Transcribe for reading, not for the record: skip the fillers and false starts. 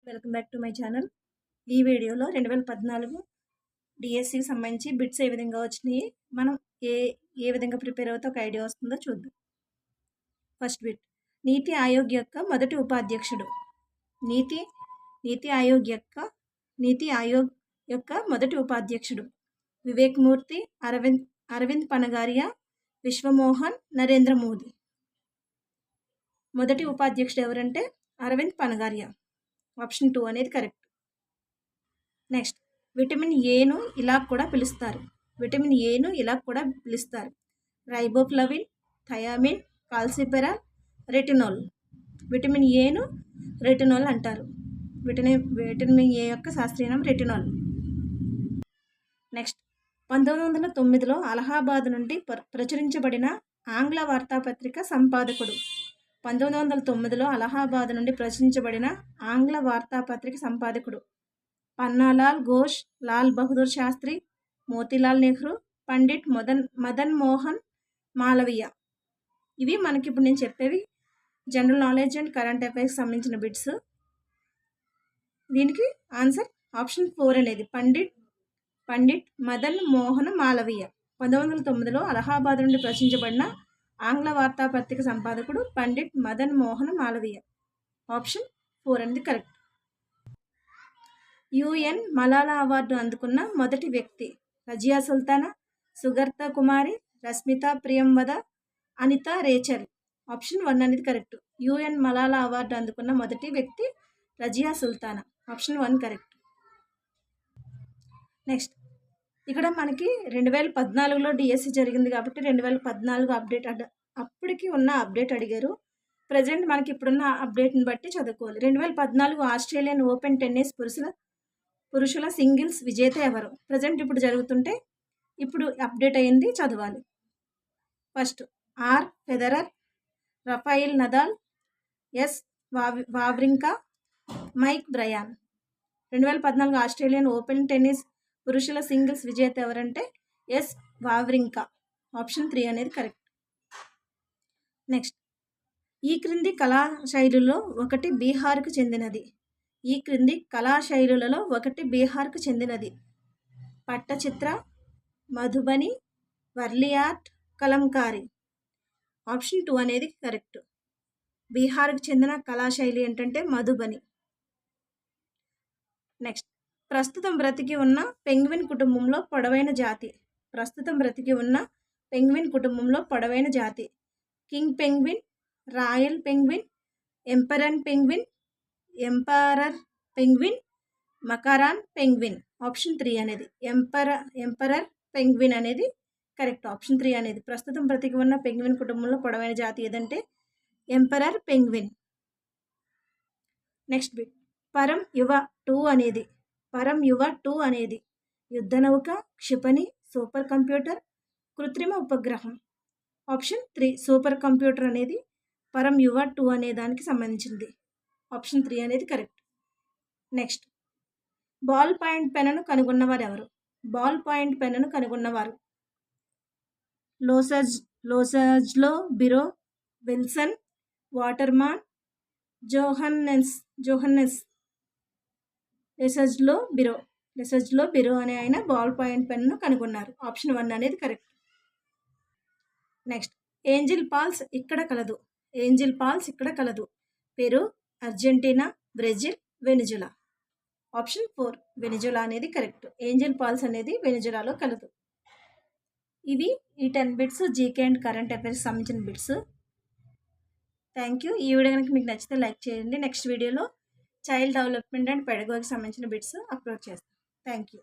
Welcome back to my channel. ఈ వీడియోలో 2014 డిఎస్సికి సంబంధించి బిట్స్ ఏ విధంగా వచ్చినాయి, మనం ఏ విధంగా ప్రిపేర్ అవుతే ఒక ఐడియా వస్తుందో చూద్దాం. ఫస్ట్ బిట్, నీతి ఆయోగ్ యొక్క మొదటి ఉపాధ్యక్షుడు. నీతి ఆయోగ్ యొక్క మొదటి ఉపాధ్యక్షుడు వివేక్ మూర్తి, అరవింద్ పనగారియా, విశ్వమోహన్, నరేంద్ర మోదీ. మొదటి ఉపాధ్యక్షుడు ఎవరంటే అరవింద్ పనగారియా. ఆప్షన్ 2 అనేది కరెక్ట్. నెక్స్ట్, విటమిన్ ఏను ఇలా కూడా పిలుస్తారు. Riboflavin, thiamine, calciferol, retinol. Vitamin ఏను రెటినాల్ అంటారు. విటమిన్ ఏ యొక్క శాస్త్రీయ నామం రెటినాల్. నెక్స్ట్, 1909లో అలహాబాద్ నుండి ప్రచురించబడిన ఆంగ్ల వార్తాపత్రిక సంపాదకుడు. 1909లో అలహాబాద్ నుండి ప్రచురించబడిన ఆంగ్ల వార్తాపత్రిక సంపాదకుడు పన్నాలాల్ ఘోష్, లాల్ బహదూర్ శాస్త్రి, మోతీలాల్ నెహ్రూ, పండిట్ మదన్ మోహన్ మాలవీయ. ఇవి మనకి ఇప్పుడు నేను చెప్పేవి జనరల్ నాలెడ్జ్ అండ్ కరెంట్ అఫైర్స్కి సంబంధించిన బిట్స్. దీనికి ఆన్సర్ ఆప్షన్ 4 అనేది పండిట్ మదన్ మోహన్ మాలవీయ. 1909లో అలహాబాద్ నుండి ప్రచురించబడిన ఆంగ్ల వార్తాపత్రిక సంపాదకుడు పండిట్ మదన్ మోహన్ మాలవీయ. ఆప్షన్ 4 అనేది కరెక్ట్. UN మలాలా అవార్డు అందుకున్న మొదటి వ్యక్తి రజియా సుల్తానా, సుగర్తా కుమారి, రష్మితా ప్రియంవద, అనితా రేచల్. ఆప్షన్ 1 అనేది కరెక్ట్. UN మలాలా అవార్డు అందుకున్న మొదటి వ్యక్తి Razia Sultana. Option 1 correct. Next, ఇక్కడ మనకి 2014లో డిఎస్సి జరిగింది కాబట్టి 2014 అప్డేట్ అప్పటికి ఉన్న అప్డేట్ అడిగారు. ప్రజెంట్ మనకి ఇప్పుడున్న అప్డేట్ని బట్టి చదువుకోవాలి. 2014 ఆస్ట్రేలియన్ ఓపెన్ టెన్నిస్ పురుషుల సింగిల్స్ విజేత ఎవరు? ప్రజెంట్ ఇప్పుడు జరుగుతుంటే ఇప్పుడు అప్డేట్ అయ్యింది, చదవాలి. First, R Federer, Rafael Nadal, S Wawrinka, Mike Bryan. 2014 Australian open tennis పురుషుల సింగిల్స్ విజేత ఎవరంటే ఎస్ వావ్రింకా. ఆప్షన్ 3 అనేది కరెక్ట్. నెక్స్ట్, ఈ క్రింది కళాశైలులలో ఒకటి బీహార్కు చెందినది. పట్టచిత్ర, మధుబని, వర్లి ఆర్ట్, కలంకారీ. ఆప్షన్ 2 అనేది కరెక్ట్. బీహార్కు చెందిన కళాశైలి ఏంటంటే మధుబని. నెక్స్ట్, ప్రస్తుతం బ్రతికి ఉన్న పెంగ్విన్ కుటుంబంలో పొడవైన జాతి king penguin, royal penguin, emperor penguin, macaroni penguin. Option 3 అనేది ఎంపరర్ పెంగ్విన్ అనేది కరెక్ట్. ఆప్షన్ 3 అనేది ప్రస్తుతం బ్రతికి ఉన్న పెంగ్విన్ కుటుంబంలో పొడవైన జాతి ఏదంటే ఎంపరర్ పెంగ్విన్. నెక్స్ట్ బిట్, పరం యువ 2 అనేది యుద్ధనౌక, క్షిపణి, సూపర్ కంప్యూటర్, కృత్రిమ ఉపగ్రహం. ఆప్షన్ 3 సూపర్ కంప్యూటర్ అనేది పరం యువ 2 అనే దానికి సంబంధించింది. ఆప్షన్ 3 అనేది కరెక్ట్. నెక్స్ట్, బాల్ పాయింట్ పెన్నును కనుగొన్నవారు ఎవరు? లోసాజ్లో బిరో, విల్సన్, వాటర్మాన్, జోహన్నెస్. లెసజ్లో బిరో అనే ఆయన బాల్ పాయింట్ పెన్ను కనుగొన్నారు. ఆప్షన్ 1 అనేది కరెక్ట్. నెక్స్ట్, ఏంజిల్ పాల్స్ ఇక్కడ కలదు. Peru, Argentina, Brazil, Venezuela. Option 4 Venezuela అనేది కరెక్ట్. ఏంజిల్ పాల్స్ అనేది వెనిజులాలో కలదు. ఇవి ఈ 10 bits GK and current affairs సంబంధించిన బిట్స్. Thank you. ఈ వీడియో కనుక మీకు నచ్చితే లైక్ చేయండి. నెక్స్ట్ వీడియోలో చైల్డ్ డెవలప్మెంట్ అండ్ పెడగోగికి సంబంధించిన బిట్స్ అప్లోడ్ చేస్తాను. Thank you.